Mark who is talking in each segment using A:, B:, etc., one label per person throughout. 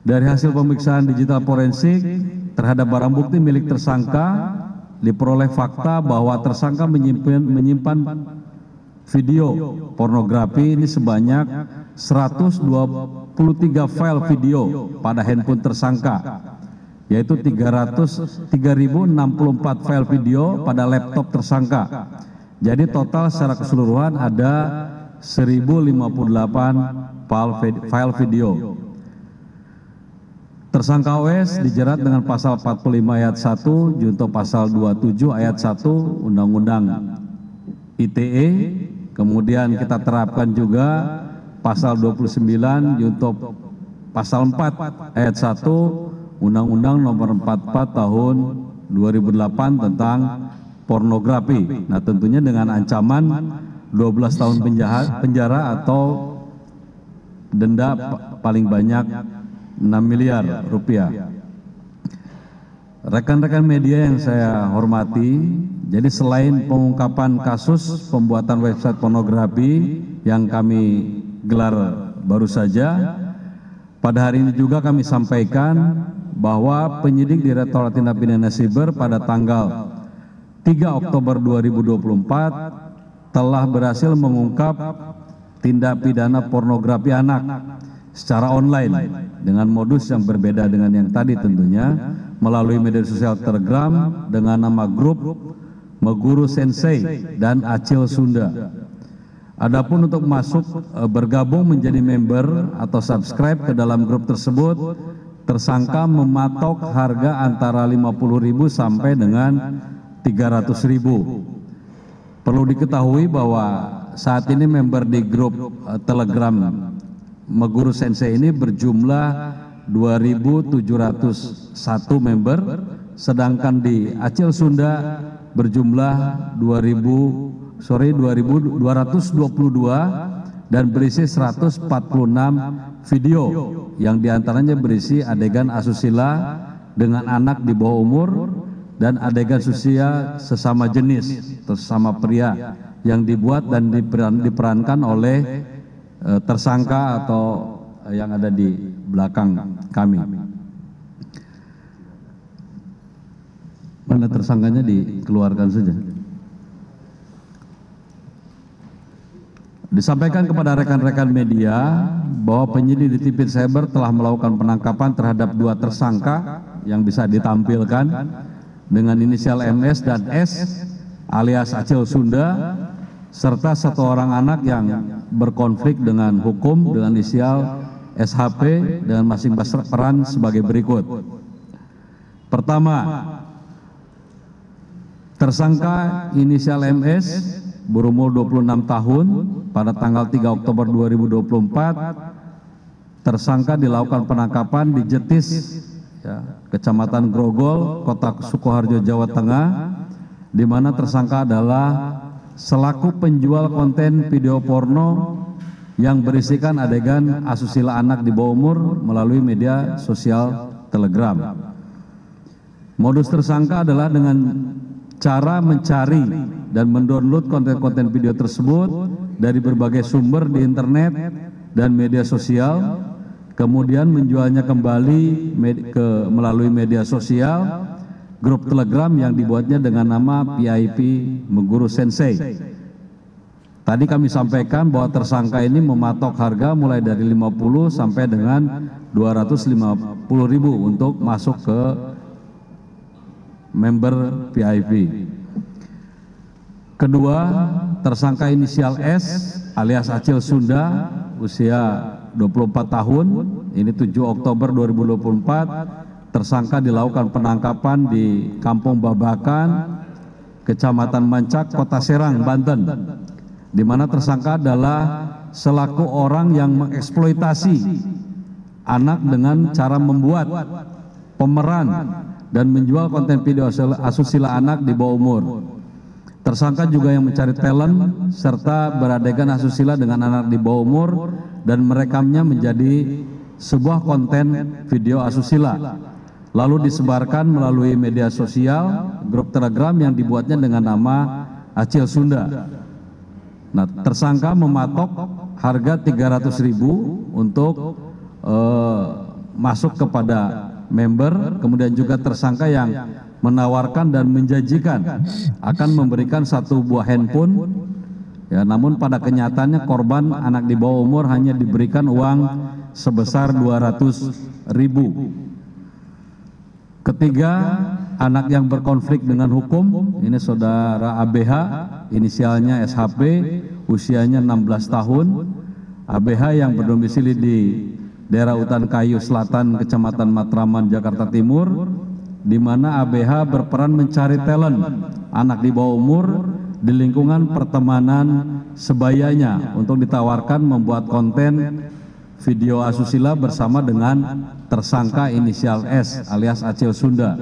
A: Dari hasil pemeriksaan digital forensik terhadap barang bukti milik tersangka, diperoleh fakta bahwa tersangka menyimpan video pornografi ini sebanyak 123 file video pada handphone tersangka, yaitu 3.064 file video pada laptop tersangka. Jadi total secara keseluruhan ada 1.058 file video. Tersangka OS dijerat dengan pasal 45 ayat 1 junto pasal 27 ayat 1 Undang-Undang ITE. Kemudian kita terapkan juga pasal 29 junto pasal 4 ayat 1 Undang-Undang nomor 44 tahun 2008 tentang pornografi. Nah, tentunya dengan ancaman 12 tahun penjara atau denda paling banyak 6 miliar rupiah. Rekan-rekan media yang saya hormati, jadi selain pengungkapan kasus pembuatan website pornografi yang kami gelar baru saja, pada hari ini juga kami sampaikan bahwa penyidik Direktorat Tindak Pidana Siber pada tanggal 3 Oktober 2024 telah berhasil mengungkap tindak pidana pornografi anak secara online dengan modus yang berbeda dengan yang tadi, tentunya melalui media sosial Telegram dengan nama grup Meguru Sensei dan Acil Sunda. Adapun untuk masuk bergabung menjadi member atau subscribe ke dalam grup tersebut, tersangka mematok harga antara 50.000 sampai dengan 300.000. Perlu diketahui bahwa saat ini member di grup Telegram Meguru Sensei ini berjumlah 2.701 member, sedangkan di Acil Sunda berjumlah 2.222 dan berisi 146 video yang diantaranya berisi adegan asusila dengan anak di bawah umur dan adegan susila sesama jenis atau sesama pria yang dibuat dan diperankan oleh tersangka atau yang ada di belakang kami. Mana tersangkanya dikeluarkan saja. Disampaikan kepada rekan-rekan media bahwa penyidik di Tipit Cyber telah melakukan penangkapan terhadap 2 tersangka yang bisa ditampilkan dengan inisial MS dan S alias Acil Sunda, serta 1 orang anak yang berkonflik dengan hukum dengan inisial SHP dengan masing-masing peran sebagai berikut. Pertama, tersangka inisial MS berumur 26 tahun pada tanggal 3 Oktober 2024 tersangka dilakukan penangkapan di Jetis, Kecamatan Grogol, Kota Sukoharjo, Jawa Tengah, di mana tersangka adalah selaku penjual konten video porno yang berisikan adegan asusila anak di bawah umur melalui media sosial Telegram. Modus tersangka adalah dengan cara mencari dan mendownload konten-konten video tersebut dari berbagai sumber di internet dan media sosial, kemudian menjualnya kembali melalui media sosial grup Telegram yang dibuatnya dengan nama PIP Meguru Sensei. Tadi kami sampaikan bahwa tersangka ini mematok harga mulai dari 50 sampai dengan 250.000 untuk masuk ke member PIP. Kedua, tersangka inisial S alias Acil Sunda, usia 24 tahun, ini 7 Oktober 2024, tersangka dilakukan penangkapan di Kampung Babakan, Kecamatan Mancak, Kota Serang, Banten, di mana tersangka adalah selaku orang yang mengeksploitasi anak dengan cara membuat, pemeran, dan menjual konten video asusila anak di bawah umur. Tersangka juga yang mencari talent serta beradegan asusila dengan anak di bawah umur dan merekamnya menjadi sebuah konten video asusila, lalu disebarkan melalui media sosial grup Telegram yang dibuatnya dengan nama Acil Sunda. Nah, tersangka mematok harga 300.000 untuk masuk kepada member, kemudian juga tersangka yang menawarkan dan menjanjikan akan memberikan 1 buah handphone, ya, namun pada kenyataannya korban anak di bawah umur hanya diberikan uang sebesar 200.000. Ketiga, anak yang berkonflik dengan hukum, ini saudara ABH, inisialnya SHP, usianya 16 tahun. ABH yang berdomisili di daerah Utan Kayu Selatan, Kecamatan Matraman, Jakarta Timur, di mana ABH berperan mencari talent anak di bawah umur di lingkungan pertemanan sebayanya untuk ditawarkan membuat konten video asusila bersama dengan tersangka inisial S alias Acil Sunda,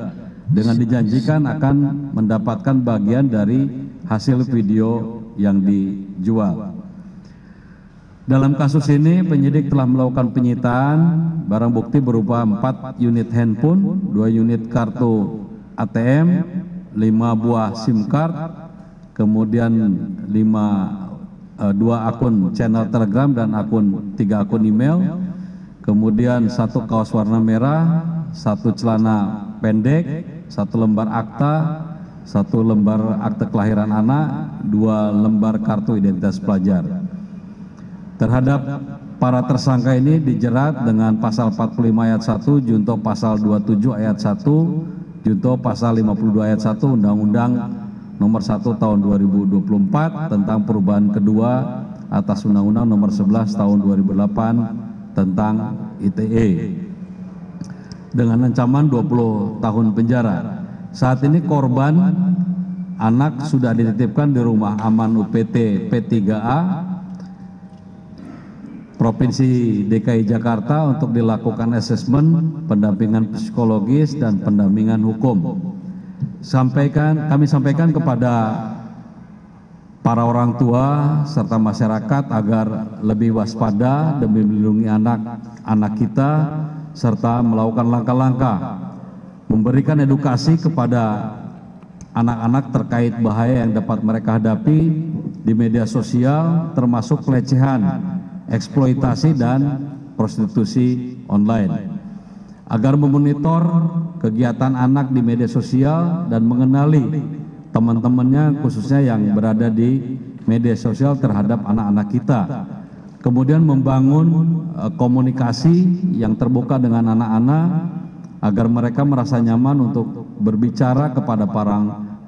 A: dengan dijanjikan akan mendapatkan bagian dari hasil video yang dijual. Dalam kasus ini penyidik telah melakukan penyitaan barang bukti berupa 4 unit handphone, 2 unit kartu ATM, 5 buah SIM card, kemudian 2 akun channel Telegram dan 3 akun email, kemudian 1 kaos warna merah, 1 celana pendek, 1 lembar akta, 1 lembar akte kelahiran anak, 2 lembar kartu identitas pelajar. Terhadap para tersangka ini dijerat dengan pasal 45 ayat 1, junto pasal 27 ayat 1, junto pasal 52 ayat 1 Undang-Undang Nomor 1 Tahun 2024 tentang perubahan kedua atas Undang-Undang Nomor 11 Tahun 2008 tentang ITE dengan ancaman 20 tahun penjara. Saat ini korban anak sudah dititipkan di Rumah Aman UPT P3A Provinsi DKI Jakarta untuk dilakukan asesmen, pendampingan psikologis dan pendampingan hukum. Kami sampaikan kepada para orang tua serta masyarakat agar lebih waspada demi melindungi anak-anak kita serta melakukan langkah-langkah memberikan edukasi kepada anak-anak terkait bahaya yang dapat mereka hadapi di media sosial, termasuk pelecehan, eksploitasi dan prostitusi online, agar memonitor kegiatan anak di media sosial dan mengenali teman-temannya khususnya yang berada di media sosial terhadap anak-anak kita. Kemudian membangun komunikasi yang terbuka dengan anak-anak agar mereka merasa nyaman untuk berbicara kepada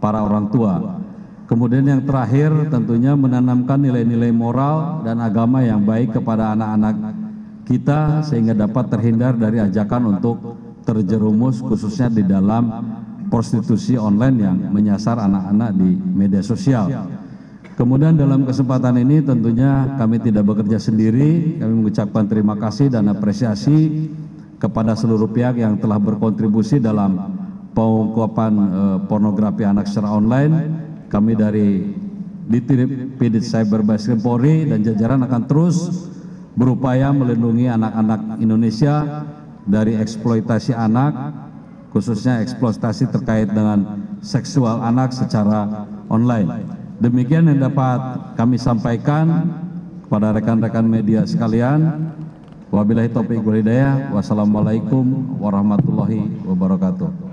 A: para orang tua. Kemudian yang terakhir tentunya menanamkan nilai-nilai moral dan agama yang baik kepada anak-anak kita sehingga dapat terhindar dari ajakan untuk terjerumus khususnya di dalam prostitusi online yang menyasar anak-anak di media sosial. Kemudian dalam kesempatan ini tentunya kami tidak bekerja sendiri, kami mengucapkan terima kasih dan apresiasi kepada seluruh pihak yang telah berkontribusi dalam pengungkapan pornografi anak secara online. Kami dari Ditripidit Cyber Bareskrim Polri dan jajaran akan terus berupaya melindungi anak-anak Indonesia dari eksploitasi anak, khususnya eksploitasi terkait dengan seksual anak secara online. Demikian yang dapat kami sampaikan kepada rekan-rekan media sekalian. Wabillahi taufiq wal hidayah. Wassalamualaikum warahmatullahi wabarakatuh.